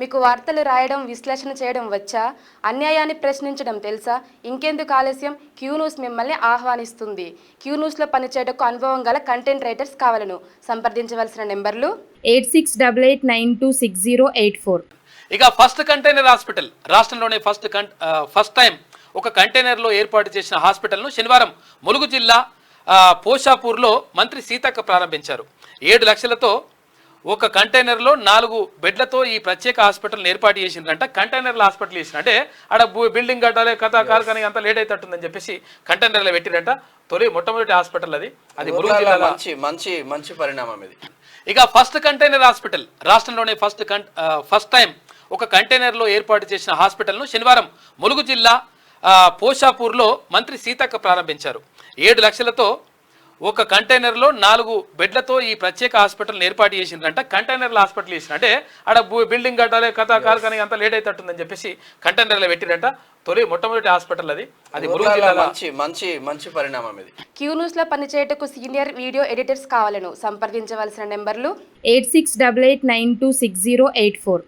మీకు వార్తలు రాయడం, విశ్లేషణ చేయడం వచ్చా? అన్యాయాన్ని ప్రశ్నించడం తెలుసా? ఇంకెందుకు ఆలస్యం? క్యూ న్యూస్ మిమ్మల్ని ఆహ్వానిస్తుంది. క్యూ న్యూస్లో పనిచేయటకు అనుభవం గల కంటెంట్ రైటర్స్ కావాలను. సంప్రదించవలసిన నెంబర్లు 8688926084. ఇక ఫస్ట్ కంటైనర్ హాస్పిటల్ రాష్ట్రంలోనే ఫస్ట్ టైం ఒక కంటైనర్లో ఏర్పాటు చేసిన హాస్పిటల్ను శనివారం ములుగు జిల్లా పోషాపూర్లో మంత్రి సీతక్క ప్రారంభించారు. 7 లక్షలతో ఒక కంటైనర్లో 4 బెడ్లతో ఈ ప్రత్యేక హాస్పిటల్ని ఏర్పాటు చేసిందంట. కంటైనర్ల హాస్పిటల్ చేసిన అంటే ఆడ బిల్డింగ్ కట్టాలి కాలు కానీ అంత లేట్ అవుతుందని చెప్పేసి కంటైనర్లో పెట్టిరంట. మొట్టమొదటి హాస్పిటల్ అది ములుగు జిల్లాలో మంచి పరిణామం ఇది. ఇక ఫస్ట్ కంటైనర్ హాస్పిటల్ రాష్ట్రంలోనే ఫస్ట్ టైం ఒక కంటైనర్లో ఏర్పాటు చేసిన హాస్పిటల్ను శనివారం ములుగు జిల్లా పోషాపూర్లో మంత్రి సీతక్క ప్రారంభించారు. 7 లక్షలతో ఒక కంటైనర్లో 4 బెడ్లతో ఈ ప్రత్యేక హాస్పిటల్ని ఏర్పాటు చేసిందంట. కంటైనర్ల హాస్పిటల్ చేసిన అంటే ఆడ బిల్డింగ్ కట్టాలి కాలు కానీ అంత లేట్ అవుతుందని చెప్పేసి కంటైనర్లో పెట్టిరంట. మొట్టమొదటి హాస్పిటల్ అది ములుగు జిల్లాలో మంచి పరిణామం ఇది. క్యూ న్యూస్లో పనిచేయటకు సీనియర్ వీడియో ఎడిటర్స్ కావాలను. సంప్రదించవలసిన నెంబర్లు 8688926084.